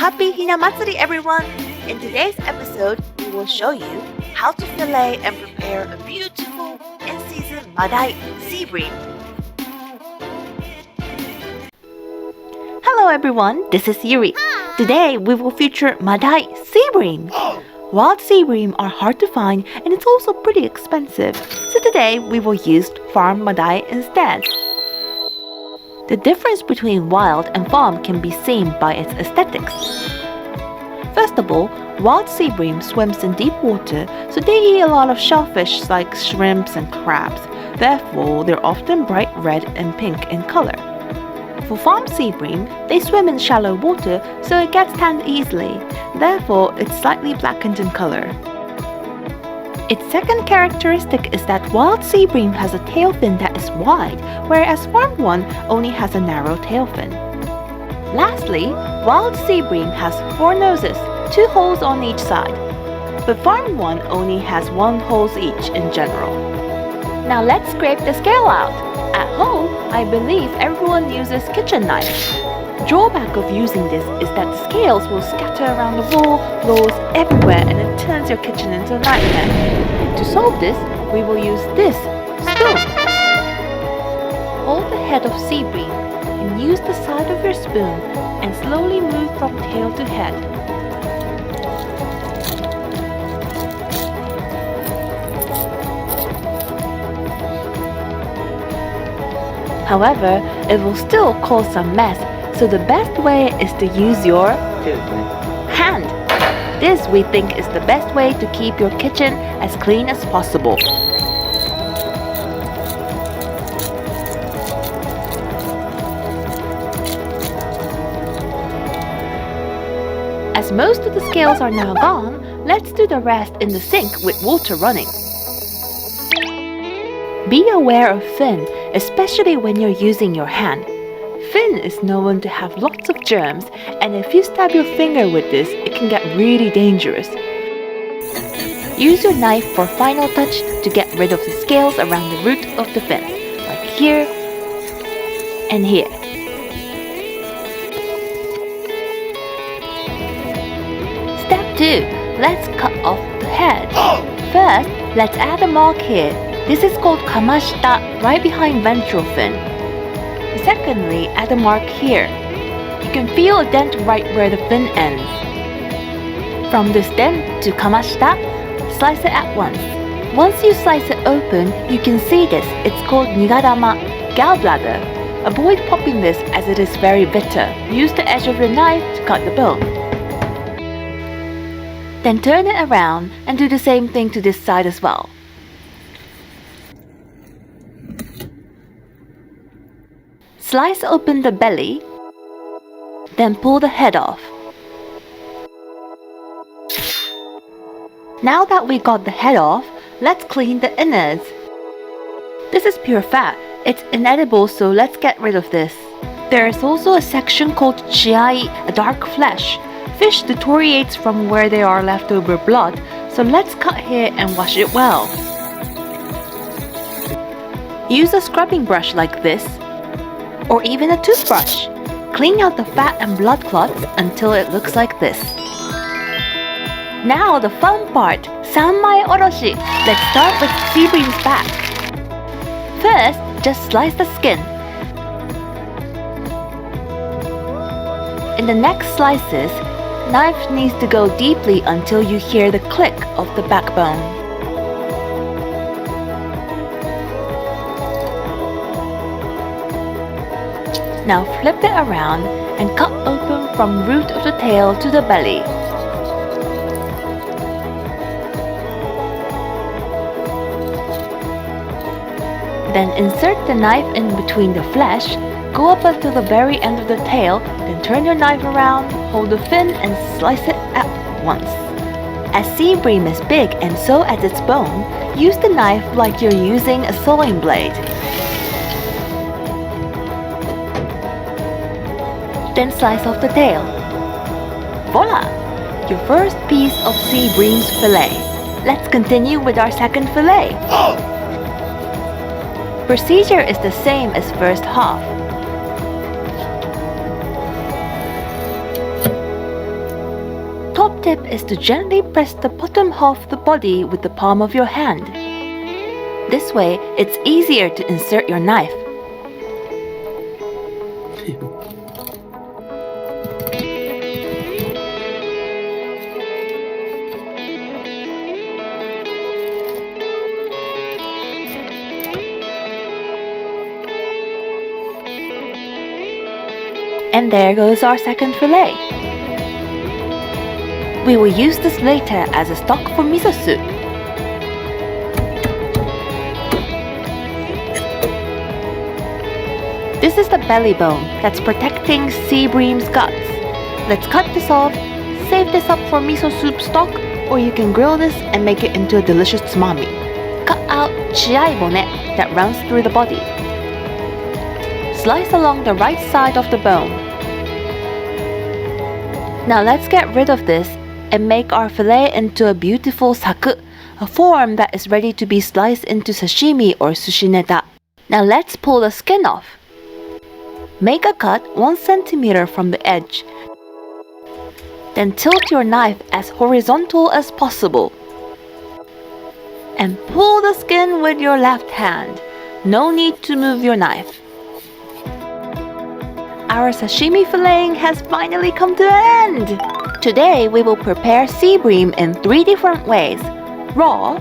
Happy Ohinamatsuri everyone! In today's episode, we will show you how to fillet and prepare a beautiful in-season MADAI Sea Bream. Hello everyone, this is Yuri. Today we will feature MADAI Sea Bream. Wild sea bream are hard to find and it's also pretty expensive, so today we will use farm MADAI instead. The difference between wild and farm can be seen by its aesthetics. First of all, wild sea bream swims in deep water, so they eat a lot of shellfish like shrimps and crabs. Therefore, they're often bright red and pink in color. For farm sea bream, they swim in shallow water, so it gets tanned easily. Therefore, it's slightly blackened in color. Its second characteristic is that wild sea bream has a tail fin that is wide, whereas farmed one only has a narrow tail fin. Lastly, wild sea bream has 4 noses, 2 holes on each side, but farmed one only has 1 hole each in general. Now let's scrape the scale out. At home, I believe everyone uses kitchen knife. Drawback of using this is that the scales will scatter around the wall, floors, everywhere, and it turns your kitchen into a nightmare. To solve this, we will use this spoon. Hold the head of sea bream and use the side of your spoon and slowly move from tail to head. However, it will still cause some mess, so the best way is to use your hand. This we think is the best way to keep your kitchen as clean as possible. As most of the scales are now gone, let's do the rest in the sink with water running. Be aware of fin, especially when you're using your hand. Fin is known to have lots of germs, and if you stab your finger with this, it can get really dangerous. Use your knife for final touch to get rid of the scales around the root of the fin, like here and here. Step 2. Let's cut off the head. First, let's add a mark here. This is called KAMASHITA, right behind ventral fin. Secondly, add a mark here. You can feel a dent right where the fin ends. From this dent to KAMASHITA, slice it at once. Once you slice it open, you can see this. It's called nigadama, gallbladder. Avoid popping this as it is very bitter. Use the edge of your knife to cut the bone. Then turn it around and do the same thing to this side as well. Slice open the belly, then pull the head off. Now that we got the head off, let's clean the innards. This is pure fat. It's inedible, so let's get rid of this. There is also a section called chiai, a dark flesh. Fish deteriorates from where there are leftover blood, so let's cut here and wash it well. Use a scrubbing brush like this, or even a toothbrush. Clean out the fat and blood clots until it looks like this. Now the fun part, SANMAI OROSHI. Let's start with sea bream's back. First, just slice the skin. In the next slices, knife needs to go deeply until you hear the click of the backbone. Now flip it around and cut open from root of the tail to the belly. Then insert the knife in between the flesh, go up until the very end of the tail, then turn your knife around, hold the fin and slice it at once. As sea bream is big and so as its bone, use the knife like you're using a sewing blade. Then slice off the tail. Voila! Your first piece of sea bream's fillet. Let's continue with our second fillet. Procedure is the same as first half. top tip is to gently press the bottom half of the body with the palm of your hand. This way, it's easier to insert your knife. And there goes our second fillet. We will use this later as a stock for miso-soup. This is the belly bone that's protecting Sea Bream's guts. Let's cut this off, save this up for miso-soup stock, or you can grill this and make it into a delicious tsumami. Cut out chiaibone that runs through the body. Slice along the right side of the bone. Now let's get rid of this and make our fillet into a beautiful saku, a form that is ready to be sliced into sashimi or sushi neta. Now let's pull the skin off. Make a cut 1 centimeter from the edge. Then tilt your knife as horizontal as possible. And pull the skin with your left hand. No need to move your knife. Our sashimi filleting has finally come to an end! Today we will prepare sea bream in 3 different ways: raw,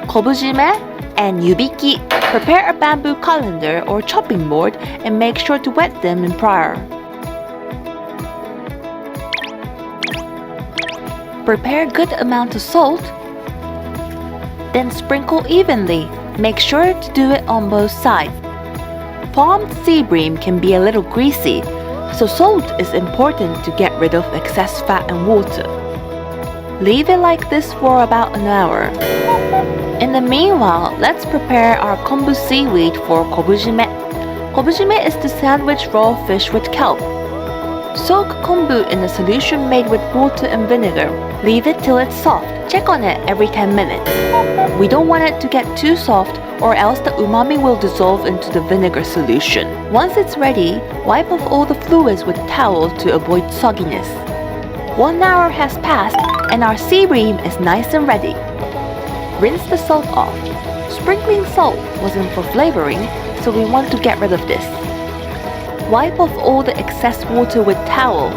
KOBUJIME, and YUBIKI. Prepare a bamboo colander or chopping board and make sure to wet them in prior. Prepare a good amount of salt. Then sprinkle evenly. Make sure to do it on both sides. Farmed sea bream can be a little greasy, so salt is important to get rid of excess fat and water. Leave it like this for about an hour. In the meanwhile, let's prepare our kombu seaweed for KOBUJIME. KOBUJIME is to sandwich raw fish with kelp. Soak kombu in a solution made with water and vinegar. Leave it till it's soft. Check on it every 10 minutes. We don't want it to get too soft or else the umami will dissolve into the vinegar solution. Once it's ready, wipe off all the fluids with a towel to avoid sogginess. 1 hour has passed and our sea bream is nice and ready. Rinse the salt off. Sprinkling salt wasn't for flavoring, so we want to get rid of this. Wipe off all the excess water with towel.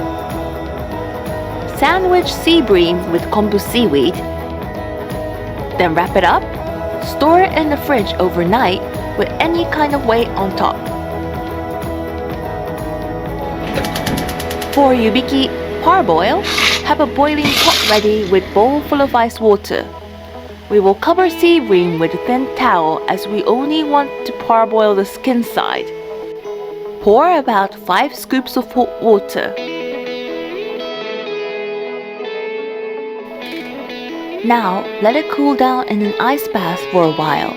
Sandwich sea bream with kombu seaweed. Then wrap it up. Store it in the fridge overnight with any kind of weight on top. For YUBIKI parboil, have a boiling pot ready with bowl full of ice water. We will cover sea bream with a thin towel as we only want to parboil the skin side. Pour about 5 scoops of hot water. Now, let it cool down in an ice bath for a while.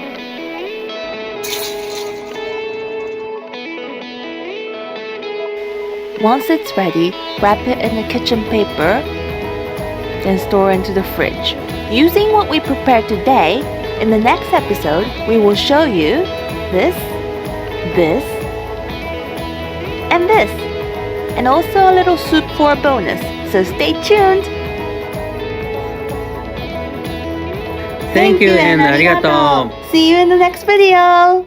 Once it's ready, wrap it in a kitchen paper, then store into the fridge. Using what we prepared today, in the next episode, we will show you this, and this, and also a little soup for a bonus, so stay tuned! Thank you and arigatou! See you in the next video!